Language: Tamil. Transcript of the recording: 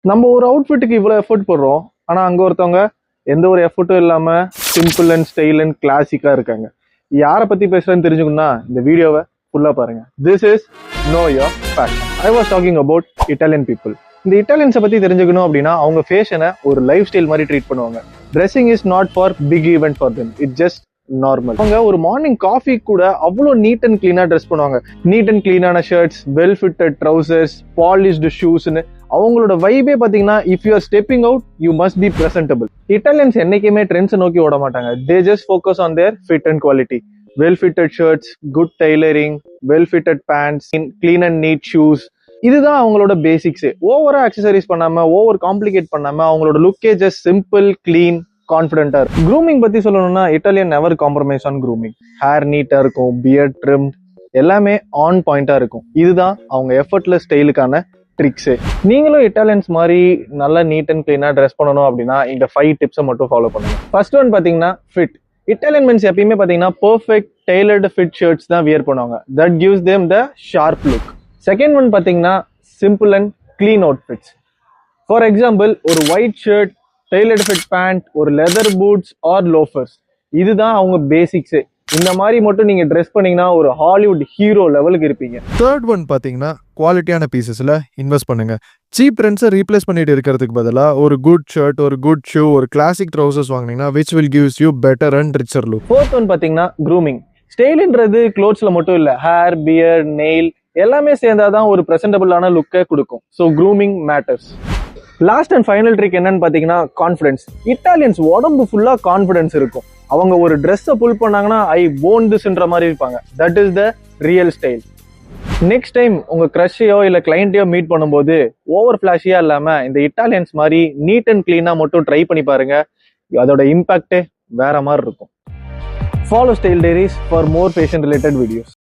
நம்ம ஒரு அவுட்ஃபிட்டுக்கு இவ்வளோ எஃபர்ட் போடுறோம், ஆனால் அங்கே ஒருத்தவங்க எந்த ஒரு எஃபர்ட்டும் இல்லாமல் சிம்பிள் அண்ட் ஸ்டைல் அண்ட் கிளாசிக்காக இருக்காங்க. யாரை பற்றி பேசுகிறேன்னு தெரிஞ்சுக்கணும்னா இந்த வீடியோவை ஃபுல்லாக பாருங்க. This is know your fashion. I was talking about Italian people. இந்த இட்டாலியன்ஸை பற்றி தெரிஞ்சுக்கணும் அப்படின்னா அவங்க ஃபேஷனை ஒரு லைஃப் ஸ்டைல் மாதிரி ட்ரீட் பண்ணுவாங்க. Dressing is not for big event for them, it's just normal. அவங்க ஒரு மார்னிங் காஃபி கூட அவ்வளோ நீட் அண்ட் கிளீனா ட்ரெஸ் பண்ணுவாங்க. நீட் அண்ட் கிளீனான shirts, well fitted trousers, polished ஷூஸ்னு அவங்களோட வைபே பாத்தீங்கன்னா if you are stepping out you must be presentable. Italians என்னைக்குமே ட்ரெண்ட்ஸை நோக்கி ஓட மாட்டாங்க. They just focus on their fit and quality. Well fitted shirts, good tailoring, well fitted pants, clean and neat shoes, இதுதான் அவங்களோட பேசிக்ஸே. ஓவரா அக்சசரிஸ் பண்ணாம, ஓவர் காம்ப்ளிகேட் பண்ணாம அவங்களோட லுக்கே ஜஸ்ட் சிம்பிள், கிளீன், கான்ஃபிடென்ட்டா இருக்கும். க்ரூமிங் பத்தி சொல்லணும்னா Italian never compromise on grooming. Hair நீட்டா இருக்கும், பியர்ட் ட்ரிம்ட், எல்லாமே ஆன் பாயிண்டா இருக்கும். இதுதான் அவங்க எஃபர்ட்லெஸ் ஸ்டைலுக்கான ட்ரிக்ஸே. நீங்களும் இட்டாலியன்ஸ் மாதிரி நல்லா நீட் அண்ட் கிளீனா ட்ரெஸ் பண்ணணும் அப்படின்னா இந்த 5 டிப்ஸை மட்டும் ஃபாலோ பண்ணுங்க. ஃபர்ஸ்ட் ஒன் பாத்தீங்கன்னா ஃபிட். இட்டாலியன் மென்ஸ் எப்பயுமே பாத்தீங்கன்னா பெர்ஃபெக்ட் டெய்லர்டு ஃபிட் ஷர்ட்ஸ் தான் வியர் பண்ணுவாங்க. That gives them the sharp look. Second one பாத்தீங்கன்னா simple and clean outfits. For example ஒரு white shirt, tailored fit pant, ஒரு லெதர் பூட்ஸ் ஆர் லோஃபர்ஸ், இதுதான் அவங்க பேசிக்ஸே. இந்த மாதிரி மட்டும் நீங்க ட்ரெஸ் பண்ணீங்கன்னா ஒரு ஹாலிவுட் ஹீரோ லெவலுக்கு இருப்பீங்க. தேர்ட் ஒன் பாத்தீங்கன்னா குவாலிட்டியான பீசஸ்ல இன்வெஸ்ட் பண்ணுங்க. சீப் ட்ரெண்ட்ஸை ரீப்ளேஸ் பண்ணிட்டு இருக்கிறதுக்கு பதிலாக ஒரு குட் ஷர்ட், ஒரு குட் ஷூ, ஒரு கிளாசிக் ட்ரௌசர்ஸ் வாங்கினீங்கன்னா which will gives you better and richer look. Fourth one பாத்தீங்கன்னா க்ரூமிங். ஸ்டைல்ன்றது க்ளோத்ஸ்ல மட்டும் இல்ல, ஹேர், பியர்ட், நெயில் எல்லாமே சேர்ந்தாதான் ஒரு பிரசன்டபிளான லுக்கை கொடுக்கும். So grooming matters. Last and final trick என்னன்னு பாத்தீங்கன்னா கான்ஃபிடன்ஸ். இட்டாலியன்ஸ் உடம்பு ஃபுல்லா கான்ஃபிடன்ஸ் இருக்கும். அவங்க ஒரு ட்ரெஸ்ஸை புல் பண்ணாங்கன்னா ஐ ஓன் திஸ்ன்ற மாதிரி இருப்பாங்க. That is the real style. Next time உங்க க்ரஷையோ இல்ல கிளைண்ட்டையோ மீட் பண்ணும்போது ஓவர் ஃபிளாஷியா இல்லாம இந்த இட்டாலியன்ஸ் மாதிரி நீட் அண்ட் கிளீனா மட்டும் ட்ரை பண்ணி பாருங்க. அதோட இம்பாக்டே வேற மாதிரி இருக்கும். Follow style diaries for more fashion related videos.